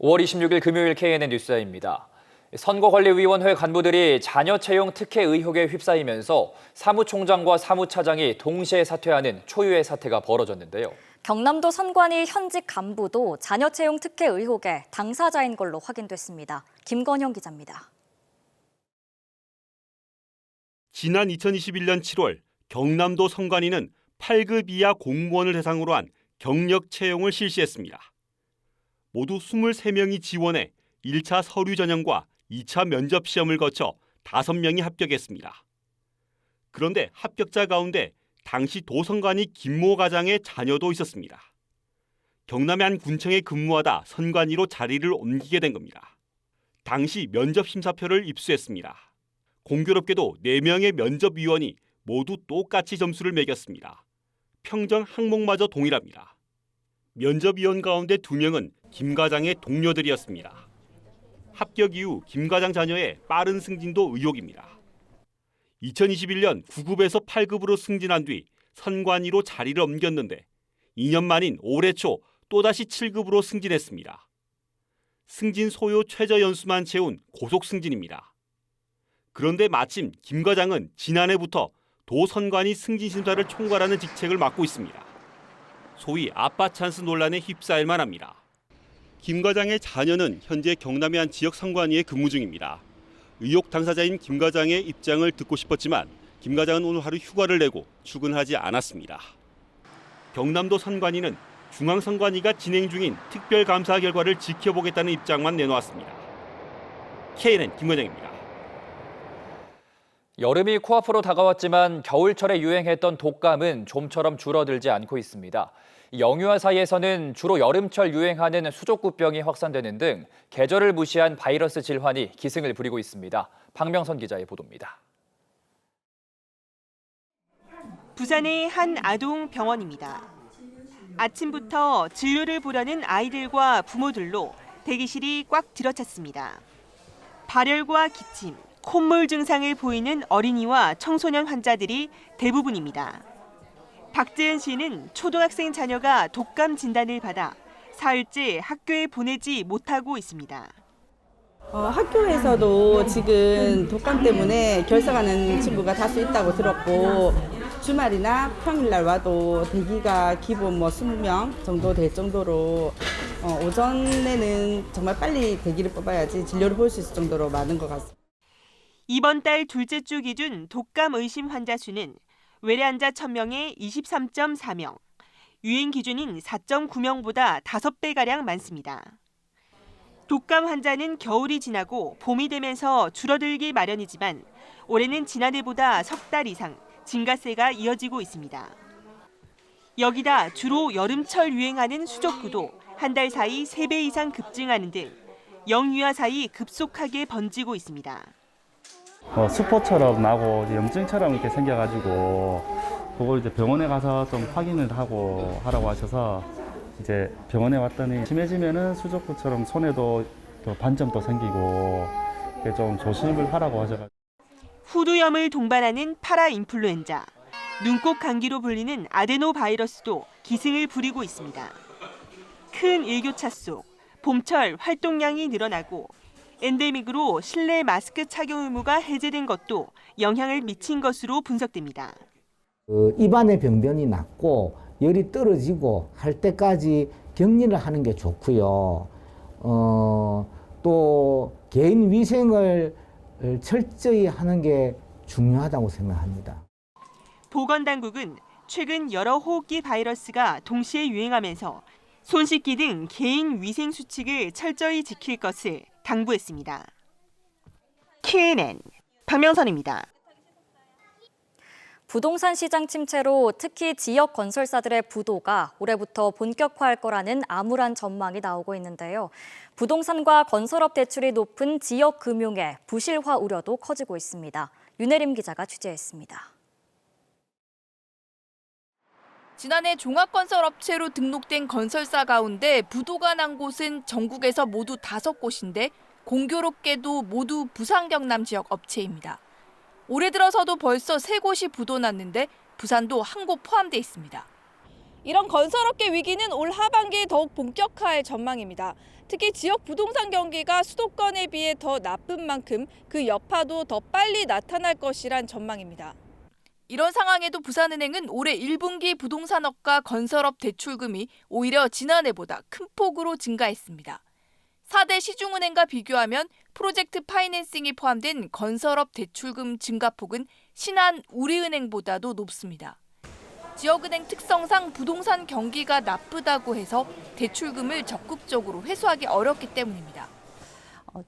5월 26일 금요일 KNN 뉴스입니다. 선거관리위원회 간부들이 자녀 채용 특혜 의혹에 휩싸이면서 사무총장과 사무차장이 동시에 사퇴하는 초유의 사태가 벌어졌는데요. 경남도 선관위 현직 간부도 자녀 채용 특혜 의혹의 당사자인 걸로 확인됐습니다. 김건영 기자입니다. 지난 2021년 7월 경남도 선관위는 8급 이하 공무원을 대상으로 한 경력 채용을 실시했습니다. 모두 23명이 지원해 1차 서류 전형과 2차 면접 시험을 거쳐 5명이 합격했습니다. 그런데 합격자 가운데 당시 도선관위 김모 과장의 자녀도 있었습니다. 경남의 한 군청에 근무하다 선관위로 자리를 옮기게 된 겁니다. 당시 면접 심사표를 입수했습니다. 공교롭게도 4명의 면접위원이 모두 똑같이 점수를 매겼습니다. 평점 항목마저 동일합니다. 면접위원 가운데 2명은 김 과장의 동료들이었습니다. 합격 이후 김 과장 자녀의 빠른 승진도 의혹입니다. 2021년 9급에서 8급으로 승진한 뒤 선관위로 자리를 옮겼는데 2년 만인 올해 초 또다시 7급으로 승진했습니다. 승진 소요 최저 연수만 채운 고속 승진입니다. 그런데 마침 김 과장은 지난해부터 도선관위 승진 심사를 총괄하는 직책을 맡고 있습니다. 소위 아빠 찬스 논란에 휩싸일 만합니다. 김 과장의 자녀는 현재 경남의 한 지역 선관위에 근무 중입니다. 의혹 당사자인 김 과장의 입장을 듣고 싶었지만 김 과장은 오늘 하루 휴가를 내고 출근하지 않았습니다. 경남도 선관위는 중앙선관위가 진행 중인 특별감사 결과를 지켜보겠다는 입장만 내놓았습니다. KNN 김건영입니다. 여름이 코앞으로 다가왔지만 겨울철에 유행했던 독감은 좀처럼 줄어들지 않고 있습니다. 영유아 사이에서는 주로 여름철 유행하는 수족구병이 확산되는 등 계절을 무시한 바이러스 질환이 기승을 부리고 있습니다. 박명선 기자의 보도입니다. 부산의 한 아동 병원입니다. 아침부터 진료를 보려는 아이들과 부모들로 대기실이 꽉 들어찼습니다. 발열과 기침, 콧물 증상을 보이는 어린이와 청소년 환자들이 대부분입니다. 박재은 씨는 초등학생 자녀가 독감 진단을 받아 사흘째 학교에 보내지 못하고 있습니다. 학교에서도 지금 독감 때문에 결석하는 친구가 다수 있다고 들었고 주말이나 평일날 와도 대기가 기본 20명 정도 될 정도로 오전에는 정말 빨리 대기를 뽑아야지 진료를 볼 수 있을 정도로 많은 것 같습니다. 이번 달 둘째 주 기준 독감 의심 환자 수는 외래 환자 1000명에 23.4명, 유행 기준인 4.9명보다 5배가량 많습니다. 독감 환자는 겨울이 지나고 봄이 되면서 줄어들기 마련이지만 올해는 지난해보다 석 달 이상 증가세가 이어지고 있습니다. 여기다 주로 여름철 유행하는 수족구도 한 달 사이 3배 이상 급증하는 등 영유아 사이 급속하게 번지고 있습니다. 수포처럼 나고 염증처럼 이렇게 생겨가지고 그걸 이제 병원에 가서 좀 확인을 하고 하라고 하셔서 이제 병원에 왔더니 심해지면은 수족구처럼 손에도 또 반점도 생기고 좀 조심을 하라고 하셔가지고. 후두염을 동반하는 파라인플루엔자, 눈꽃 감기로 불리는 아데노바이러스도 기승을 부리고 있습니다. 큰 일교차 속 봄철 활동량이 늘어나고 엔데믹으로 실내 마스크 착용 의무가 해제된 것도 영향을 미친 것으로 분석됩니다. 입안의 병변이 낫고 열이 떨어지고 할 때까지 격리를 하는 게 좋고요. 또 개인 위생을 철저히 하는 게 중요하다고 생각합니다. 보건당국은 최근 여러 호흡기 바이러스가 동시에 유행하면서 손 씻기 등 개인 위생 수칙을 철저히 지킬 것을 당부했습니다. KNN 박명선입니다. 부동산 시장 침체로 특히 지역 건설사들의 부도가 올해부터 본격화할 거라는 암울한 전망이 나오고 있는데요. 부동산과 건설업 대출이 높은 지역 금융의 부실화 우려도 커지고 있습니다. 윤혜림 기자가 취재했습니다. 지난해 종합건설업체로 등록된 건설사 가운데 부도가 난 곳은 전국에서 모두 5곳인데 공교롭게도 모두 부산 경남 지역 업체입니다. 올해 들어서도 벌써 3곳이 부도 났는데 부산도 한 곳 포함돼 있습니다. 이런 건설업계 위기는 올 하반기에 더욱 본격화할 전망입니다. 특히 지역 부동산 경기가 수도권에 비해 더 나쁜 만큼 그 여파도 더 빨리 나타날 것이란 전망입니다. 이런 상황에도 부산은행은 올해 1분기 부동산업과 건설업 대출금이 오히려 지난해보다 큰 폭으로 증가했습니다. 4대 시중은행과 비교하면 프로젝트 파이낸싱이 포함된 건설업 대출금 증가폭은 신한 우리은행보다도 높습니다. 지역은행 특성상 부동산 경기가 나쁘다고 해서 대출금을 적극적으로 회수하기 어렵기 때문입니다.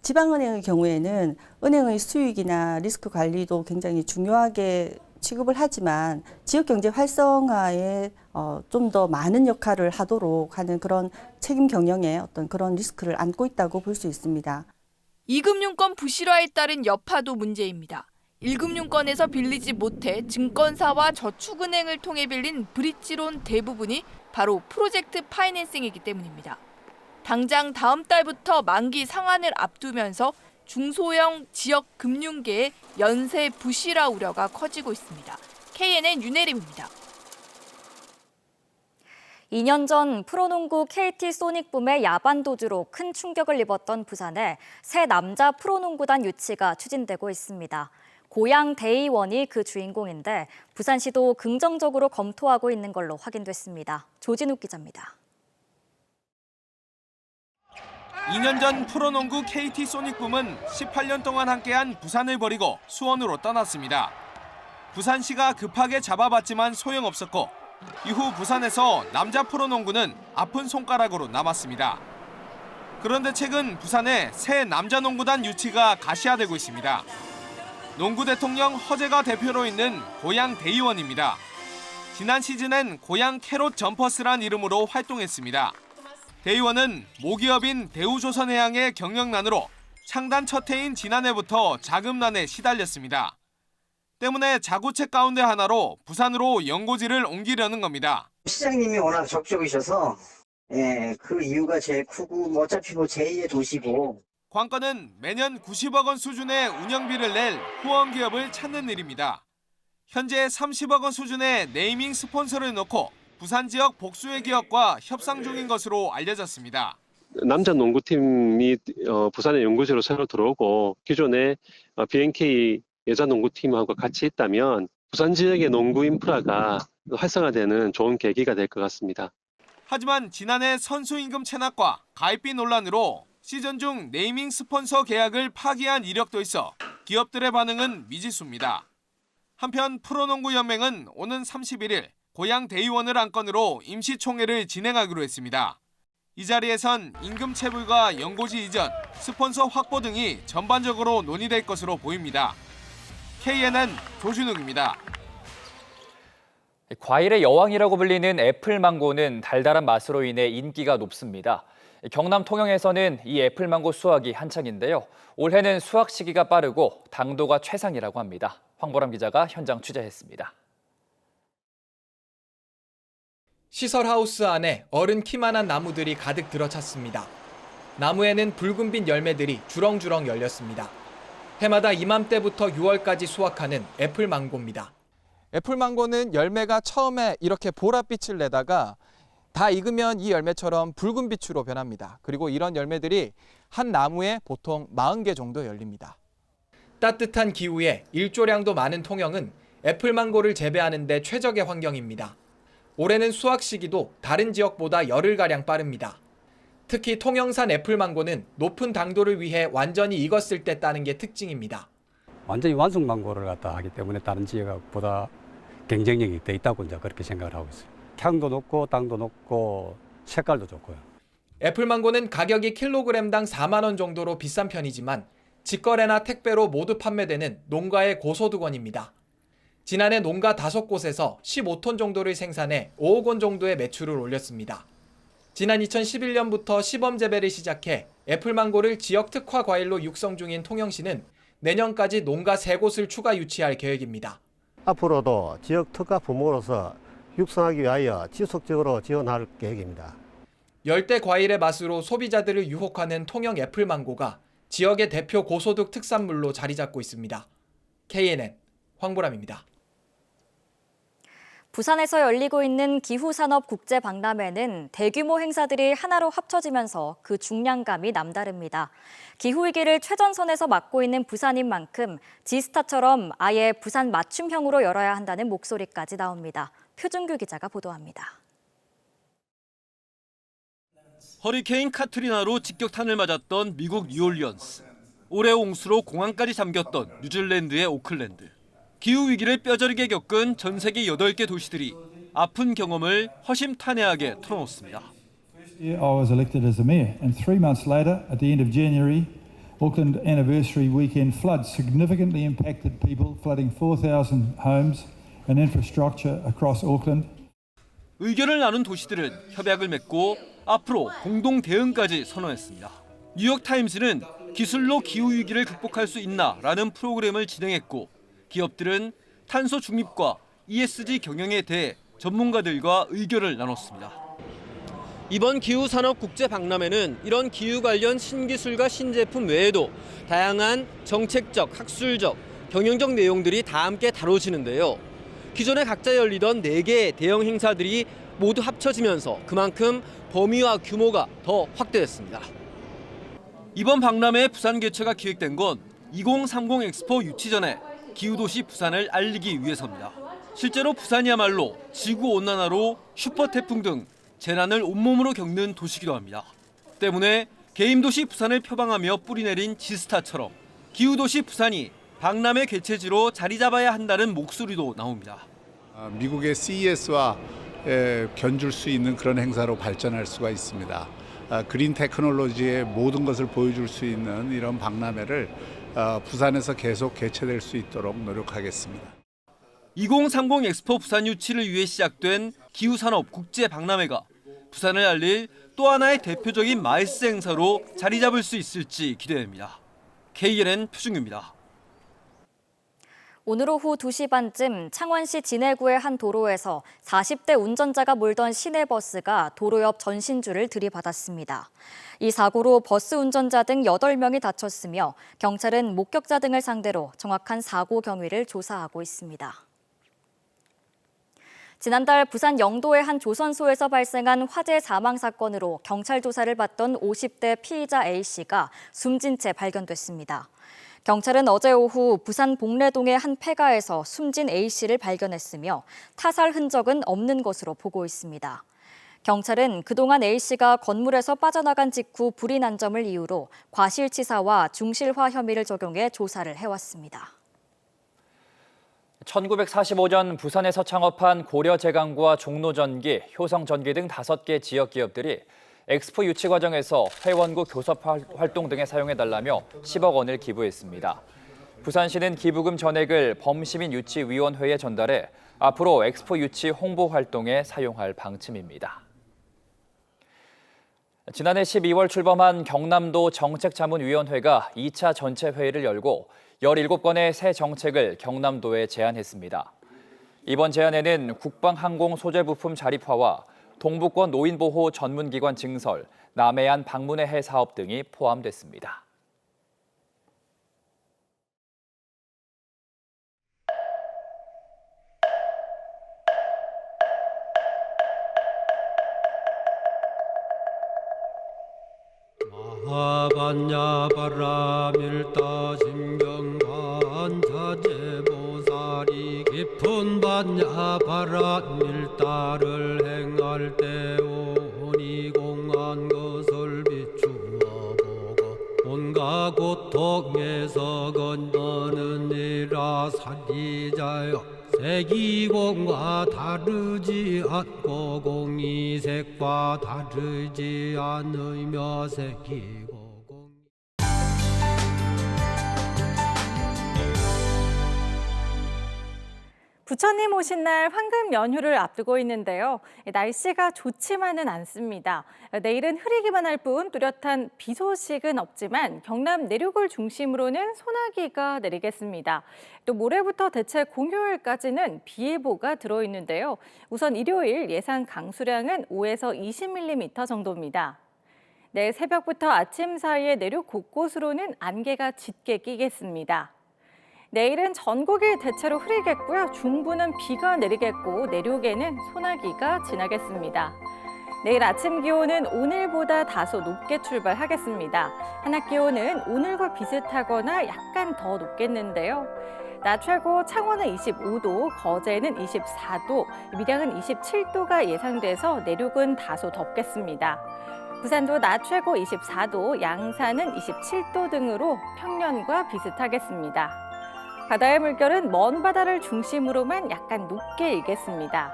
지방은행의 경우에는 은행의 수익이나 리스크 관리도 굉장히 중요하게 취급을 하지만 지역경제 활성화에 좀 더 많은 역할을 하도록 하는 그런 책임 경영의 어떤 그런 리스크를 안고 있다고 볼 수 있습니다. 2금융권 부실화에 따른 여파도 문제입니다. 1금융권에서 빌리지 못해 증권사와 저축은행을 통해 빌린 브릿지론 대부분이 바로 프로젝트 파이낸싱이기 때문입니다. 당장 다음 달부터 만기 상환을 앞두면서 중소형 지역 금융계의 연쇄 부실화 우려가 커지고 있습니다. KNN 윤혜림입니다. 2년 전 프로농구 KT 소닉붐의 야반 도주로 큰 충격을 입었던 부산에 새 남자 프로농구단 유치가 추진되고 있습니다. 고양 대의원이 그 주인공인데 부산시도 긍정적으로 검토하고 있는 걸로 확인됐습니다. 조진욱 기자입니다. 2년 전 프로농구 KT 소닉붐은 18년 동안 함께한 부산을 버리고 수원으로 떠났습니다. 부산시가 급하게 잡아봤지만 소용없었고 이후 부산에서 남자 프로농구는 아픈 손가락으로 남았습니다. 그런데 최근 부산에 새 남자 농구단 유치가 가시화되고 있습니다. 농구 대통령 허재가 대표로 있는 고양 대의원입니다. 지난 시즌엔 고양 캐롯 점퍼스란 이름으로 활동했습니다. 대의원은 모기업인 대우조선해양의 경영난으로 창단 첫 해인 지난해부터 자금난에 시달렸습니다. 때문에 자구책 가운데 하나로 부산으로 연고지를 옮기려는 겁니다. 시장님이 워낙 적극적이셔서 그 이유가 제일 크고 어차피 제2의 도시고. 관건은 매년 90억 원 수준의 운영비를 낼 후원기업을 찾는 일입니다. 현재 30억 원 수준의 네이밍 스폰서를 넣고 부산 지역 복수의 기업과 협상 중인 것으로 알려졌습니다. 남자 농구팀이 부산의 연구지로 새로 들어오고 기존의 BNK 여자 농구팀하고 같이 있다면 부산 지역의 농구 인프라가 활성화되는 좋은 계기가 될 것 같습니다. 하지만 지난해 선수 임금 체납과 가입비 논란으로 시즌 중 네이밍 스폰서 계약을 파기한 이력도 있어 기업들의 반응은 미지수입니다. 한편 프로농구연맹은 오는 31일 고양 대의원을 안건으로 임시총회를 진행하기로 했습니다. 이 자리에선 임금 체불과 연고지 이전, 스폰서 확보 등이 전반적으로 논의될 것으로 보입니다. KNN 조준욱입니다. 과일의 여왕이라고 불리는 애플망고는 달달한 맛으로 인해 인기가 높습니다. 경남 통영에서는 이 애플망고 수확이 한창인데요. 올해는 수확 시기가 빠르고 당도가 최상이라고 합니다. 황보람 기자가 현장 취재했습니다. 시설하우스 안에 어른 키만한 나무들이 가득 들어찼습니다. 나무에는 붉은빛 열매들이 주렁주렁 열렸습니다. 해마다 이맘때부터 6월까지 수확하는 애플망고입니다. 애플망고는 열매가 처음에 이렇게 보랏빛을 내다가 다 익으면 이 열매처럼 붉은 빛으로 변합니다. 그리고 이런 열매들이 한 나무에 보통 40개 정도 열립니다. 따뜻한 기후에 일조량도 많은 통영은 애플망고를 재배하는 데 최적의 환경입니다. 올해는 수확 시기도 다른 지역보다 열흘가량 빠릅니다. 특히 통영산 애플망고는 높은 당도를 위해 완전히 익었을 때 따는 게 특징입니다. 완전히 완숙 망고를 갖다 하기 때문에 다른 지역보다 경쟁력이 더 있다고 이제 그렇게 생각을 하고 있어요. 향도 높고 당도 높고 색깔도 좋고요. 애플망고는 가격이 킬로그램당 4만 원 정도로 비싼 편이지만 직거래나 택배로 모두 판매되는 농가의 고소득원입니다. 지난해 농가 5곳에서 15톤 정도를 생산해 5억 원 정도의 매출을 올렸습니다. 지난 2011년부터 시범 재배를 시작해 애플망고를 지역 특화 과일로 육성 중인 통영시는 내년까지 농가 3곳을 추가 유치할 계획입니다. 앞으로도 지역 특화 품목으로서 육성하기 위하여 지속적으로 지원할 계획입니다. 열대 과일의 맛으로 소비자들을 유혹하는 통영 애플망고가 지역의 대표 고소득 특산물로 자리 잡고 있습니다. KNN 황보람입니다. 부산에서 열리고 있는 기후산업국제박람회는 대규모 행사들이 하나로 합쳐지면서 그 중량감이 남다릅니다. 기후위기를 최전선에서 맡고 있는 부산인 만큼 지스타처럼 아예 부산 맞춤형으로 열어야 한다는 목소리까지 나옵니다. 표준규 기자가 보도합니다. 허리케인 카트리나로 직격탄을 맞았던 미국 뉴올리언스. 올해 홍수로 공항까지 잠겼던 뉴질랜드의 오클랜드. 기후위기를 뼈저리게 겪은 전 세계 8개 도시들이 아픈 경험을 허심탄회하게 털어놓습니다. I was elected as the mayor, and 3 months later, at the end of January, Auckland anniversary weekend floods significantly impacted people, flooding 4,000 homes and infrastructure across Auckland. 의견을 나눈 도시들은 협약을 맺고 앞으로 공동 대응까지 선언했습니다. 뉴욕타임스는 기술로 기후위기를 극복할 수 있나라는 프로그램을 진행했고 기업들은 탄소 중립과 ESG 경영에 대해 전문가들과 의견을 나눴습니다. 이번 기후산업국제박람회는 이런 기후 관련 신기술과 신제품 외에도 다양한 정책적, 학술적, 경영적 내용들이 다 함께 다뤄지는데요. 기존에 각자 열리던 4개의 대형 행사들이 모두 합쳐지면서 그만큼 범위와 규모가 더 확대됐습니다. 이번 박람회 부산 개최가 기획된 건 2030 엑스포 유치 전에 기후도시 부산을 알리기 위해서입니다. 실제로 부산이야말로 지구온난화로 슈퍼태풍 등 재난을 온몸으로 겪는 도시이기도 합니다. 때문에 게임도시 부산을 표방하며 뿌리내린 지스타처럼 기후도시 부산이 박람회 개최지로 자리 잡아야 한다는 목소리도 나옵니다. 미국의 CES와 견줄 수 있는 그런 행사로 발전할 수가 있습니다. 그린 테크놀로지의 모든 것을 보여줄 수 있는 이런 박람회를 부산에서 계속 개최될 수 있도록 노력하겠습니다. 2030 엑스포 부산 유치를 위해 시작된 기후산업 국제박람회가 부산을 알릴 또 하나의 대표적인 마이스 행사로 자리 잡을 수 있을지 기대됩니다. KNN 표준규입니다. 오늘 오후 2시 반쯤 창원시 진해구의 한 도로에서 40대 운전자가 몰던 시내버스가 도로 옆 전신줄을 들이받았습니다. 이 사고로 버스 운전자 등 8명이 다쳤으며 경찰은 목격자 등을 상대로 정확한 사고 경위를 조사하고 있습니다. 지난달 부산 영도의 한 조선소에서 발생한 화재 사망 사건으로 경찰 조사를 받던 50대 피의자 A씨가 숨진 채 발견됐습니다. 경찰은 어제 오후 부산 복례동의 한 폐가에서 숨진 A씨를 발견했으며 타살 흔적은 없는 것으로 보고 있습니다. 경찰은 그동안 A씨가 건물에서 빠져나간 직후 불이 난 점을 이유로 과실치사와 중실화 혐의를 적용해 조사를 해왔습니다. 1945년 부산에서 창업한 고려제강과 종로전기, 효성전기 등 5개 지역 기업들이 엑스포 유치 과정에서 회원국 교섭 활동 등에 사용해달라며 10억 원을 기부했습니다. 부산시는 기부금 전액을 범시민유치위원회에 전달해 앞으로 엑스포 유치 홍보 활동에 사용할 방침입니다. 지난해 12월 출범한 경남도 정책자문위원회가 2차 전체 회의를 열고 17건의 새 정책을 경남도에 제안했습니다. 이번 제안에는 국방항공 소재부품 자립화와 동부권 노인보호 전문기관 증설, 남해안 방문의 해 사업 등이 포함됐습니다. 마하반야 바라밀다 진경관자재보살이 깊은 반야 바라밀다를 행할 때 오니 공한 것을 비추어 보고 온갖 고통에서 건너느니라 사리자여 색이공과 다르지 않고 공이색과 다르지 않으며 색이고 부처님 오신 날 황금 연휴를 앞두고 있는데요. 날씨가 좋지만은 않습니다. 내일은 흐리기만 할 뿐 뚜렷한 비 소식은 없지만 경남 내륙을 중심으로는 소나기가 내리겠습니다. 또 모레부터 대체 공휴일까지는 비 예보가 들어있는데요. 우선 일요일 예상 강수량은 5에서 20mm 정도입니다. 내일 새벽부터 아침 사이에 내륙 곳곳으로는 안개가 짙게 끼겠습니다. 내일은 전국이 대체로 흐리겠고요. 중부는 비가 내리겠고 내륙에는 소나기가 지나겠습니다. 내일 아침 기온은 오늘보다 다소 높게 출발하겠습니다. 한낮 기온은 오늘과 비슷하거나 약간 더 높겠는데요. 낮 최고 창원은 25도, 거제는 24도, 밀양은 27도가 예상돼서 내륙은 다소 덥겠습니다. 부산도 낮 최고 24도, 양산은 27도 등으로 평년과 비슷하겠습니다. 바다의 물결은 먼 바다를 중심으로만 약간 높게 일겠습니다.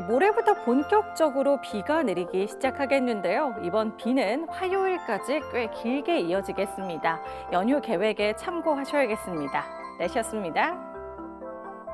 모레부터 본격적으로 비가 내리기 시작하겠는데요. 이번 비는 화요일까지 꽤 길게 이어지겠습니다. 연휴 계획에 참고하셔야겠습니다. 날씨였습니다.